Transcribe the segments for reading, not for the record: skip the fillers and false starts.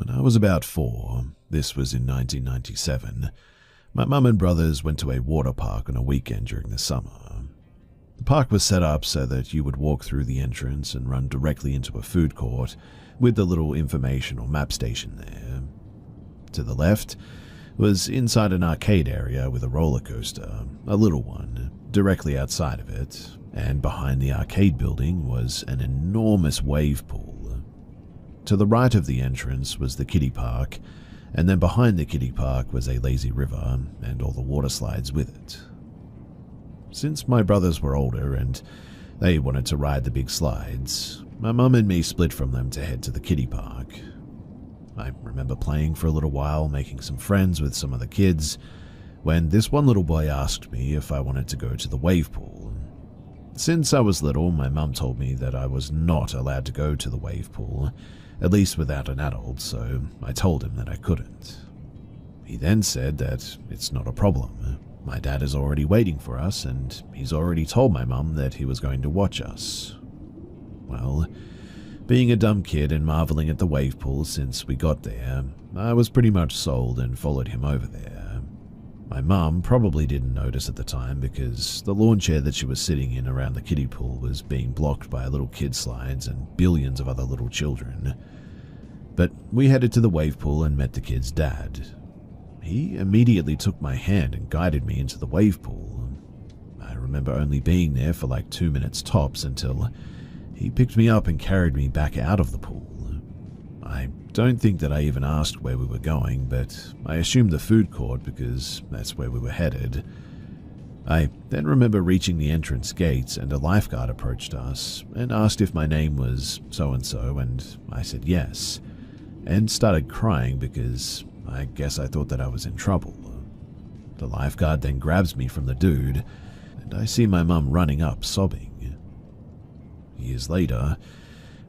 When I was about 4, this was in 1997, my mum and brothers went to a water park on a weekend during the summer. The park was set up so that you would walk through the entrance and run directly into a food court with the little information or map station there. To the left was inside an arcade area with a roller coaster, a little one, directly outside of it, and behind the arcade building was an enormous wave pool. To the right of the entrance was the kiddie park, and then behind the kiddie park was a lazy river and all the water slides with it. Since my brothers were older and they wanted to ride the big slides, my mum and me split from them to head to the kiddie park. I remember playing for a little while, making some friends with some of the kids, when this one little boy asked me if I wanted to go to the wave pool. Since I was little, my mum told me that I was not allowed to go to the wave pool, at least without an adult, so I told him that I couldn't. He then said that it's not a problem. My dad is already waiting for us, and he's already told my mum that he was going to watch us. Well, being a dumb kid and marveling at the wave pool since we got there, I was pretty much sold and followed him over there. My mum probably didn't notice at the time because the lawn chair that she was sitting in around the kiddie pool was being blocked by little kid slides and billions of other little children. But we headed to the wave pool and met the kid's dad. He immediately took my hand and guided me into the wave pool. I remember only being there for like 2 minutes tops until he picked me up and carried me back out of the pool. I don't think that I even asked where we were going, but I assumed the food court because that's where we were headed. I then remember reaching the entrance gates and a lifeguard approached us and asked if my name was so-and-so, and I said yes, and started crying because I guess I thought that I was in trouble. The lifeguard then grabs me from the dude, and I see my mum running up, sobbing. Years later,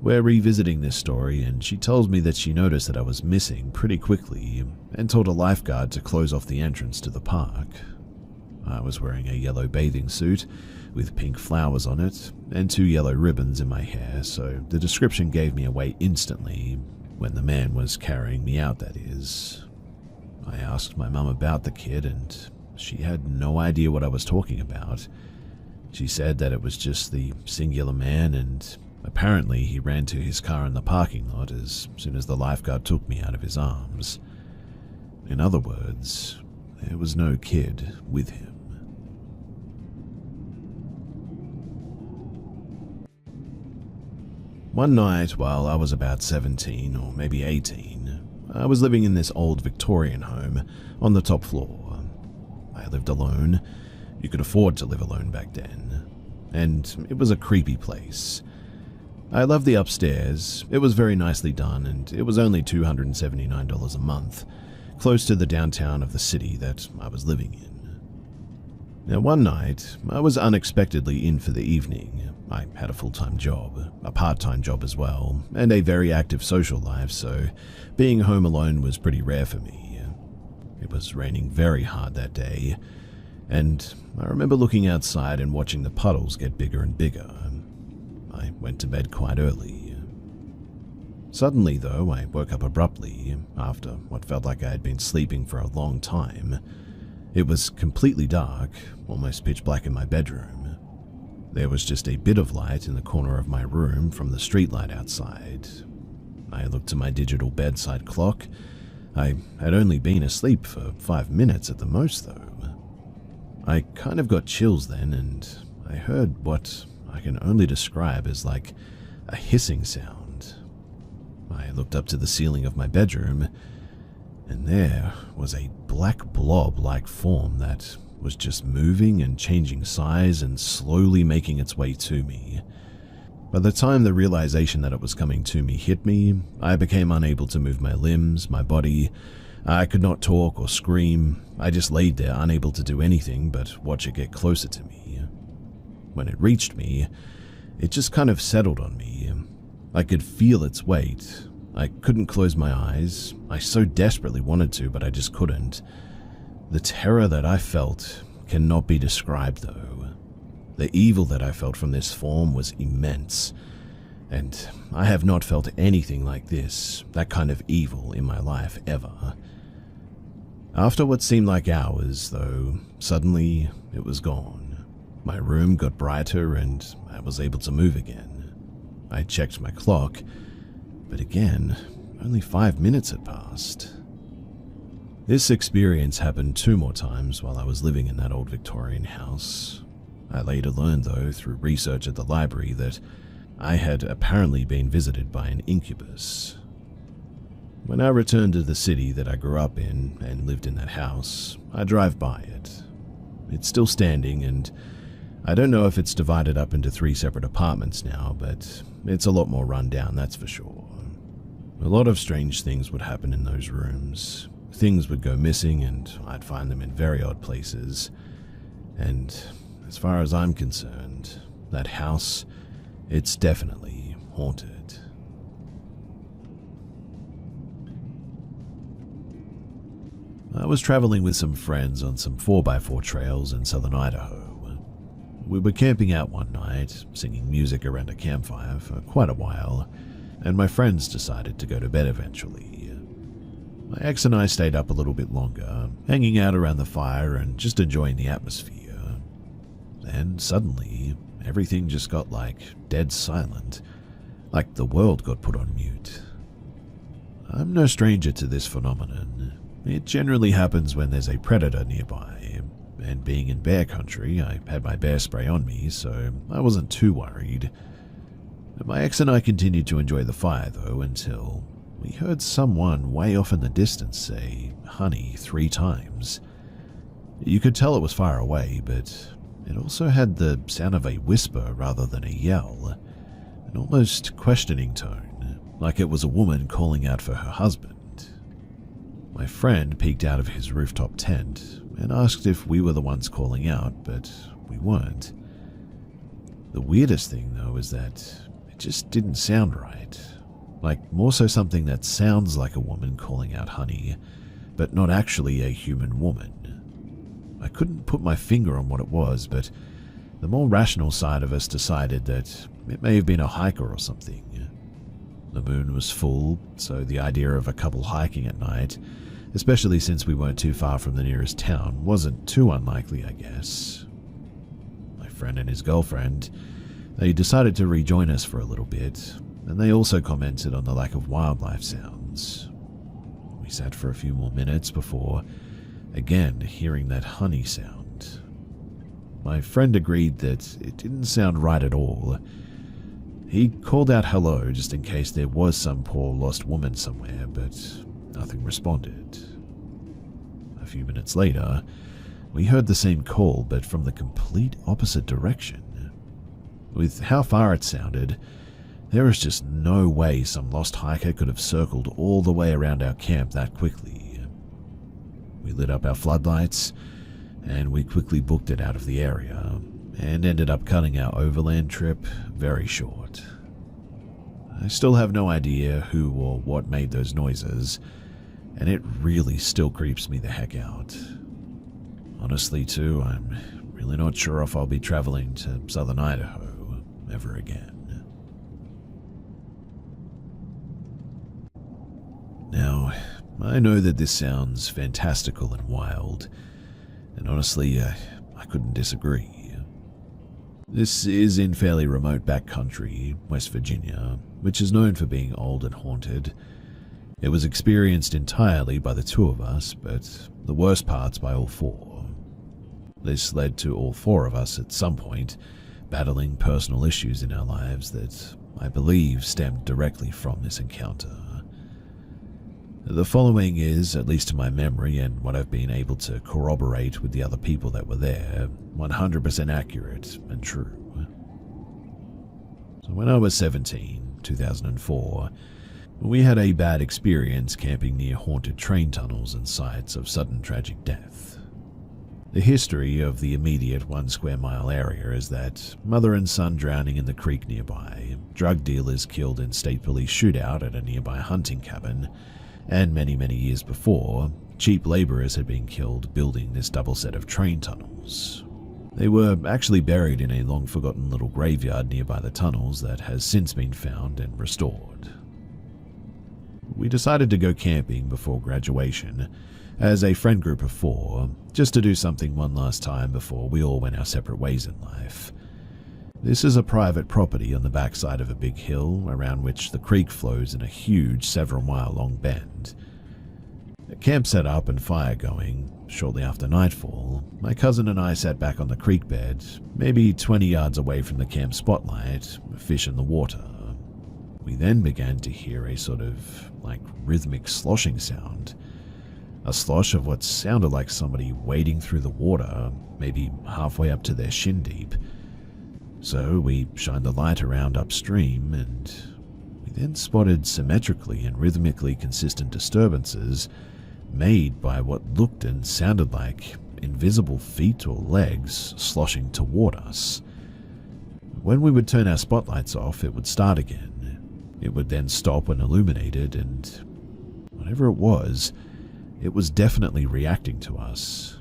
we're revisiting this story, and she tells me that she noticed that I was missing pretty quickly and told a lifeguard to close off the entrance to the park. I was wearing a yellow bathing suit with pink flowers on it and 2 yellow ribbons in my hair, so the description gave me away instantly when the man was carrying me out, that is. I asked my mum about the kid, and she had no idea what I was talking about. She said that it was just the singular man, and apparently he ran to his car in the parking lot as soon as the lifeguard took me out of his arms. In other words, there was no kid with him. One night, while I was about 17 or maybe 18, I was living in this old Victorian home on the top floor. I lived alone. You could afford to live alone back then. And it was a creepy place. I loved the upstairs. It was very nicely done, and it was only $279 a month, close to the downtown of the city that I was living in. Now, one night, I was unexpectedly in for the evening. I had a full-time job, a part-time job as well, and a very active social life, so being home alone was pretty rare for me. It was raining very hard that day, and I remember looking outside and watching the puddles get bigger and bigger. I went to bed quite early. Suddenly, though, I woke up abruptly after what felt like I had been sleeping for a long time. It was completely dark, almost pitch black in my bedroom. There was just a bit of light in the corner of my room from the streetlight outside. I looked at my digital bedside clock. I had only been asleep for 5 minutes at the most, though. I kind of got chills then, and I heard what I can only describe as like a hissing sound. I looked up to the ceiling of my bedroom, and there was a black blob-like form that was just moving and changing size and slowly making its way to me. By the time the realization that it was coming to me hit me, I became unable to move my limbs, my body. I could not talk or scream. I just laid there unable to do anything but watch it get closer to me. When it reached me, it just kind of settled on me. I could feel its weight. I couldn't close my eyes. I so desperately wanted to, but I just couldn't. The terror that I felt cannot be described, though. The evil that I felt from this form was immense. And I have not felt anything like this, that kind of evil in my life ever. After what seemed like hours, though, suddenly it was gone. My room got brighter and I was able to move again. I checked my clock, but again, only 5 minutes had passed. This experience happened 2 more times while I was living in that old Victorian house. I later learned, though, through research at the library, that I had apparently been visited by an incubus. When I returned to the city that I grew up in and lived in that house, I drive by it. It's still standing, and I don't know if it's divided up into 3 separate apartments now, but it's a lot more run down, that's for sure. A lot of strange things would happen in those rooms. Things would go missing, and I'd find them in very odd places. And as far as I'm concerned, that house, it's definitely haunted. I was traveling with some friends on some 4x4 trails in southern Idaho. We were camping out one night, singing music around a campfire for quite a while, and my friends decided to go to bed eventually. My ex and I stayed up a little bit longer, hanging out around the fire and just enjoying the atmosphere. Then suddenly, everything just got dead silent, like the world got put on mute. I'm no stranger to this phenomenon. It generally happens when there's a predator nearby, and being in bear country, I had my bear spray on me, so I wasn't too worried. My ex and I continued to enjoy the fire, though, until we heard someone way off in the distance say, "honey," 3 times. You could tell it was far away, but it also had the sound of a whisper rather than a yell, an almost questioning tone, like it was a woman calling out for her husband. My friend peeked out of his rooftop tent and asked if we were the ones calling out, but we weren't. The weirdest thing, though, is that it just didn't sound right. More so something that sounds like a woman calling out honey, but not actually a human woman. I couldn't put my finger on what it was, but the more rational side of us decided that it may have been a hiker or something. The moon was full, so the idea of a couple hiking at night, especially since we weren't too far from the nearest town, wasn't too unlikely, I guess. My friend and his girlfriend, they decided to rejoin us for a little bit, and they also commented on the lack of wildlife sounds. We sat for a few more minutes before, again, hearing that honey sound. My friend agreed that it didn't sound right at all. He called out hello just in case there was some poor lost woman somewhere, but nothing responded. A few minutes later, we heard the same call, but from the complete opposite direction. With how far it sounded, there was just no way some lost hiker could have circled all the way around our camp that quickly. We lit up our floodlights, and we quickly booked it out of the area, and ended up cutting our overland trip very short. I still have no idea who or what made those noises, and it really still creeps me the heck out. Honestly, too, I'm really not sure if I'll be traveling to southern Idaho ever again. Now, I know that this sounds fantastical and wild, and honestly, I couldn't disagree. This is in fairly remote backcountry, West Virginia, which is known for being old and haunted. It was experienced entirely by the 2 of us, but the worst parts by all 4. This led to all 4 of us at some point battling personal issues in our lives that I believe stemmed directly from this encounter. The following is, at least to my memory and what I've been able to corroborate with the other people that were there, 100% accurate and true. So when I was 17, 2004, we had a bad experience camping near haunted train tunnels and sites of sudden tragic death. The history of the immediate 1 square mile area is that mother and son drowning in the creek nearby, drug dealers killed in state police shootout at a nearby hunting cabin, and many, many years before, cheap laborers had been killed building this double set of train tunnels. They were actually buried in a long-forgotten little graveyard nearby the tunnels that has since been found and restored. We decided to go camping before graduation as a friend group of 4, just to do something one last time before we all went our separate ways in life. This is a private property on the backside of a big hill around which the creek flows in a huge several-mile-long bend. A camp set up and fire going. Shortly after nightfall, my cousin and I sat back on the creek bed, maybe 20 yards away from the camp spotlight, fish in the water. We then began to hear a sort of rhythmic sloshing sound. A slosh of what sounded like somebody wading through the water, maybe halfway up to their shin deep. So we shined the light around upstream, and we then spotted symmetrically and rhythmically consistent disturbances made by what looked and sounded like invisible feet or legs sloshing toward us. When we would turn our spotlights off, it would start again. It would then stop when illuminated, and whatever it was definitely reacting to us.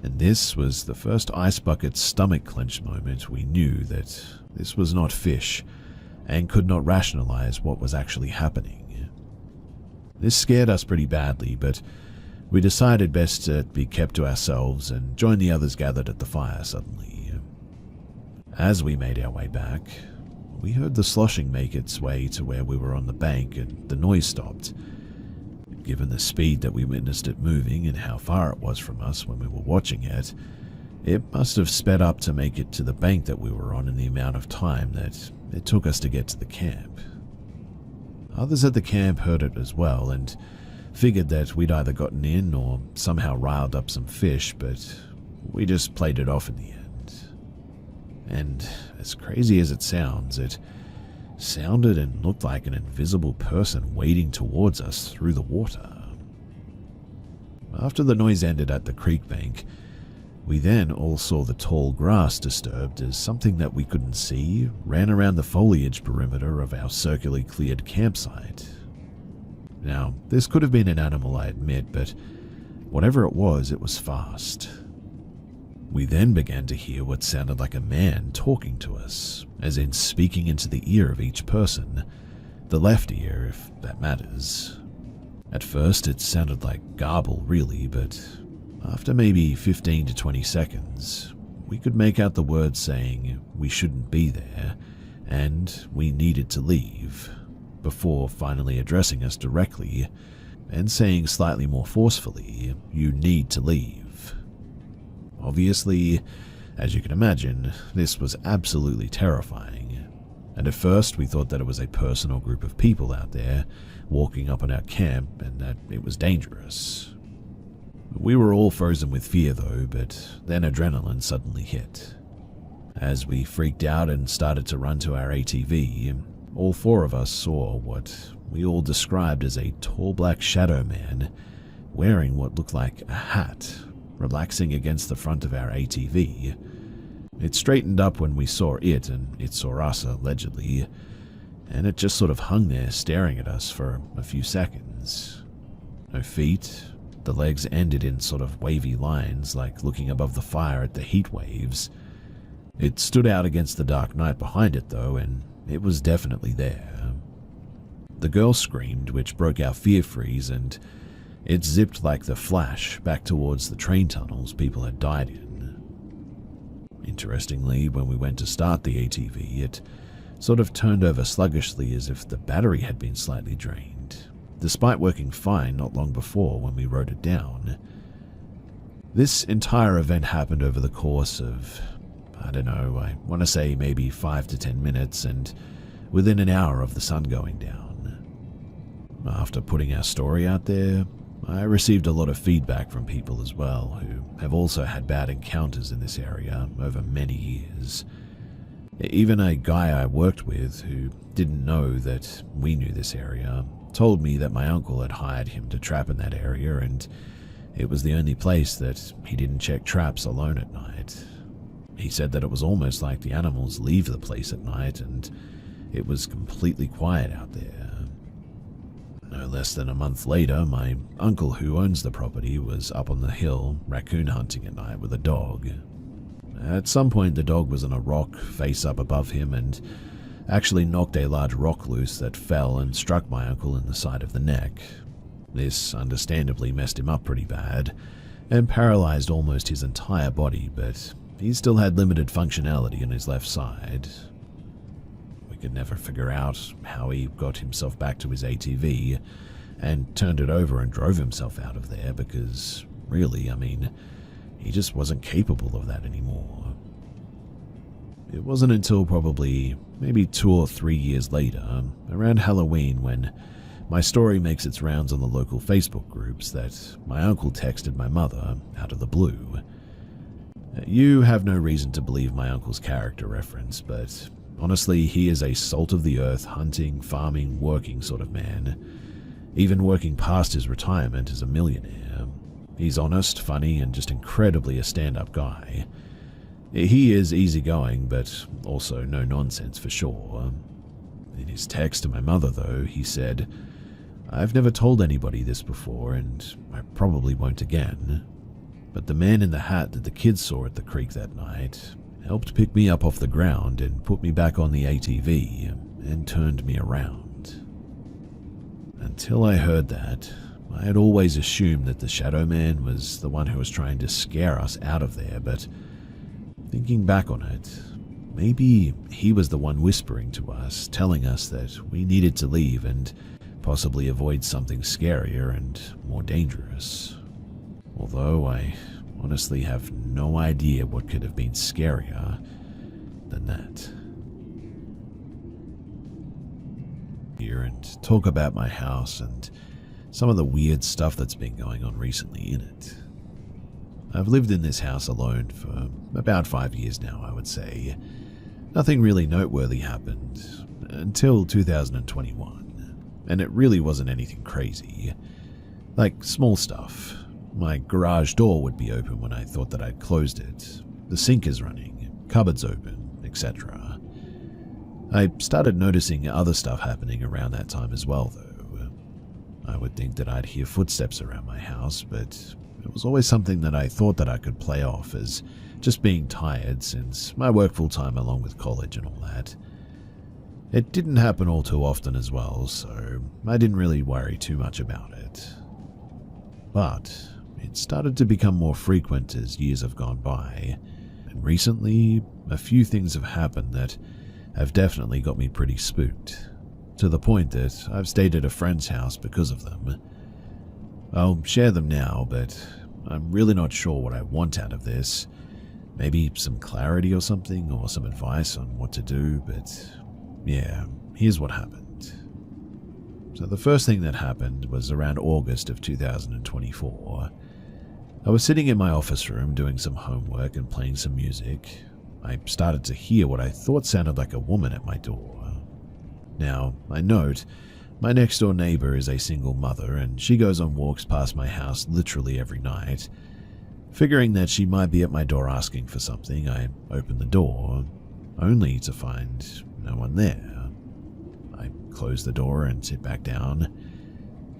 And this was the first Ice Bucket's stomach clench moment we knew that this was not fish and could not rationalize what was actually happening. This scared us pretty badly, but we decided best to be kept to ourselves and join the others gathered at the fire suddenly. As we made our way back, we heard the sloshing make its way to where we were on the bank, and the noise stopped. Given the speed that we witnessed it moving and how far it was from us when we were watching it, it must have sped up to make it to the bank that we were on in the amount of time that it took us to get to the camp. Others at the camp heard it as well and figured that we'd either gotten in or somehow riled up some fish, but we just played it off in the end. And as crazy as it sounds, it sounded and looked like an invisible person wading towards us through the water. After the noise ended at the creek bank, we then all saw the tall grass disturbed as something that we couldn't see ran around the foliage perimeter of our circularly cleared campsite. Now, this could have been an animal, I admit, but whatever it was fast. We then began to hear what sounded like a man talking to us, as in speaking into the ear of each person, the left ear if that matters. At first it sounded like garble really, but after maybe 15 to 20 seconds, we could make out the words saying we shouldn't be there and we needed to leave, before finally addressing us directly and saying slightly more forcefully, "You need to leave." Obviously, as you can imagine, this was absolutely terrifying, and at first we thought that it was a person or group of people out there walking up on our camp and that it was dangerous. We were all frozen with fear though, but then adrenaline suddenly hit. As we freaked out and started to run to our ATV, all 4 of us saw what we all described as a tall black shadow man wearing what looked like a hat, relaxing against the front of our ATV. It straightened up when we saw it, and it saw us allegedly, and it just sort of hung there staring at us for a few seconds. No feet, the legs ended in sort of wavy lines like looking above the fire at the heat waves. It stood out against the dark night behind it though, and it was definitely there. The girl screamed, which broke our fear freeze, and it zipped like the Flash back towards the train tunnels people had died in. Interestingly, when we went to start the ATV, it sort of turned over sluggishly as if the battery had been slightly drained, despite working fine not long before when we rode it down. This entire event happened over the course of, I don't know, I want to say maybe 5 to 10 minutes, and within an hour of the sun going down. After putting our story out there, I received a lot of feedback from people as well who have also had bad encounters in this area over many years. Even a guy I worked with who didn't know that we knew this area told me that my uncle had hired him to trap in that area, and it was the only place that he didn't check traps alone at night. He said that it was almost like the animals leave the place at night and it was completely quiet out there. No less than a month later, my uncle who owns the property was up on the hill raccoon hunting at night with a dog. At some point, the dog was on a rock face up above him and actually knocked a large rock loose that fell and struck my uncle in the side of the neck. This understandably messed him up pretty bad and paralyzed almost his entire body, but he still had limited functionality in his left side. We could never figure out how he got himself back to his ATV and turned it over and drove himself out of there because, really, he just wasn't capable of that anymore. It wasn't until probably maybe 2 or 3 years later, around Halloween, when my story makes its rounds on the local Facebook groups, that my uncle texted my mother out of the blue. You have no reason to believe my uncle's character reference, but honestly, he is a salt-of-the-earth, hunting, farming, working sort of man, even working past his retirement as a millionaire. He's honest, funny, and just incredibly a stand-up guy. He is easygoing, but also no nonsense for sure. In his text to my mother, though, he said, "I've never told anybody this before, and I probably won't again. But the man in the hat that the kids saw at the creek that night helped pick me up off the ground and put me back on the ATV and turned me around." Until I heard that, I had always assumed that the Shadow Man was the one who was trying to scare us out of there, but thinking back on it, maybe he was the one whispering to us, telling us that we needed to leave and possibly avoid something scarier and more dangerous. Although I honestly have no idea what could have been scarier than that. Here and talk about my house and some of the weird stuff that's been going on recently in it. I've lived in this house alone for about 5 years now, I would say. Nothing really noteworthy happened until 2021, and it really wasn't anything crazy. Like small stuff. My garage door would be open when I thought that I'd closed it. The sink is running, cupboards open, etc. I started noticing other stuff happening around that time as well, though. I would think that I'd hear footsteps around my house, but it was always something that I thought that I could play off as just being tired since my work full-time along with college and all that. It didn't happen all too often as well, so I didn't really worry too much about it. But it started to become more frequent as years have gone by, and recently a few things have happened that have definitely got me pretty spooked, to the point that I've stayed at a friend's house because of them. I'll share them now, but I'm really not sure what I want out of this. Maybe some clarity or something, or some advice on what to do, but yeah, here's what happened. So the first thing that happened was around August of 2024. I was sitting in my office room doing some homework and playing some music. I started to hear what I thought sounded like a woman at my door. Now, I note, my next door neighbor is a single mother and she goes on walks past my house literally every night. Figuring that she might be at my door asking for something, I open the door, only to find no one there. I close the door and sit back down,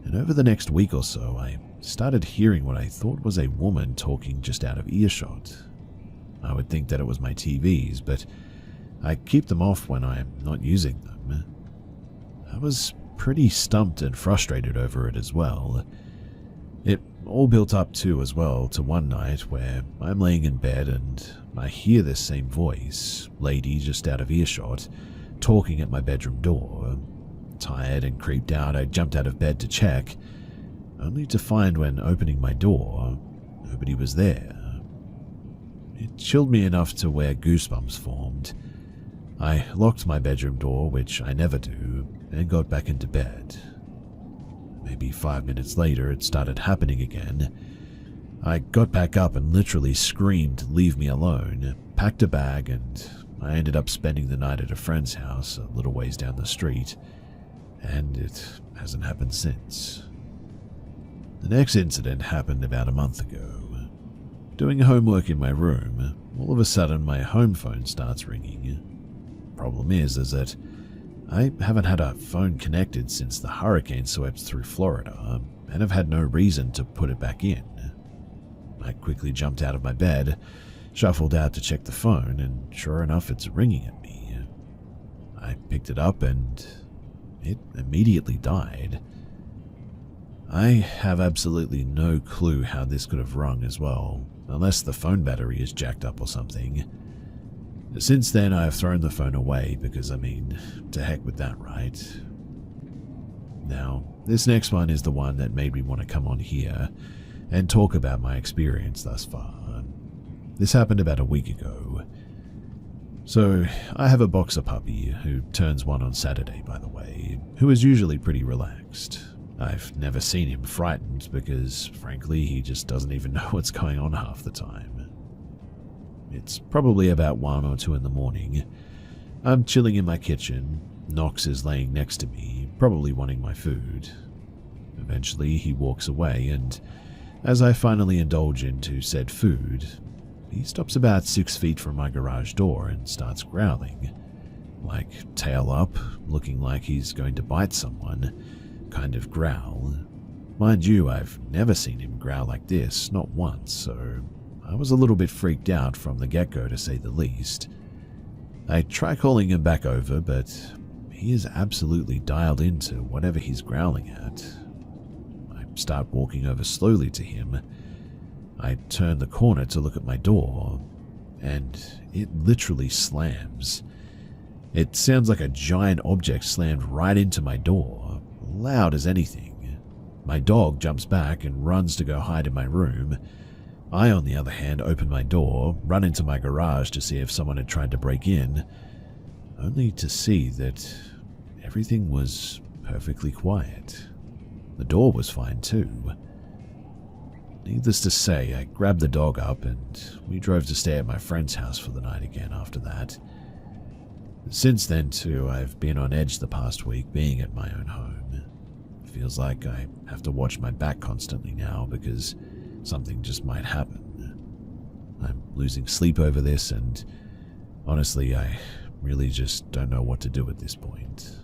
and over the next week or so, I started hearing what I thought was a woman talking just out of earshot. I would think that it was my TVs, but I keep them off when I'm not using them. I was pretty stumped and frustrated over it as well. It all built up too as well to one night where I'm laying in bed and I hear this same voice, lady just out of earshot, talking at my bedroom door. Tired and creeped out, I jumped out of bed to check, only to find when opening my door, nobody was there. It chilled me enough to where goosebumps formed. I locked my bedroom door, which I never do, and got back into bed. Maybe 5 minutes later, it started happening again. I got back up and literally screamed, "Leave me alone," packed a bag, and I ended up spending the night at a friend's house a little ways down the street, and it hasn't happened since. The next incident happened about a month ago. Doing homework in my room, all of a sudden my home phone starts ringing. Problem is that I haven't had a phone connected since the hurricane swept through Florida, and have had no reason to put it back in. I quickly jumped out of my bed, Shuffled out to check the phone, and sure enough, it's ringing at me. I picked it up and it immediately died. I have absolutely no clue how this could have rung as well, unless the phone battery is jacked up or something. Since then, I have thrown the phone away because, to heck with that, right? Now, this next one is the one that made me want to come on here and talk about my experience thus far. This happened about a week ago. So, I have a boxer puppy who turns 1 on Saturday, by the way, who is usually pretty relaxed. I've never seen him frightened because, frankly, he just doesn't even know what's going on half the time. It's probably about 1 or 2 in the morning. I'm chilling in my kitchen. Knox is laying next to me, probably wanting my food. Eventually, he walks away, and as I finally indulge into said food, he stops about 6 feet from my garage door and starts growling, like tail up, looking like he's going to bite someone, kind of growl. Mind you, I've never seen him growl like this, not once, so I was a little bit freaked out from the get-go, to say the least. I try calling him back over, but he is absolutely dialed into whatever he's growling at. I start walking over slowly to him. I turn the corner to look at my door, and it literally slams. It sounds like a giant object slammed right into my door, loud as anything. My dog jumps back and runs to go hide in my room. I, on the other hand, open my door, run into my garage to see if someone had tried to break in, only to see that everything was perfectly quiet. The door was fine too. Needless to say, I grabbed the dog up and we drove to stay at my friend's house for the night again after that. Since then too, I've been on edge the past week being at my own home. It feels like I have to watch my back constantly now because something just might happen. I'm losing sleep over this, and honestly, I really just don't know what to do at this point.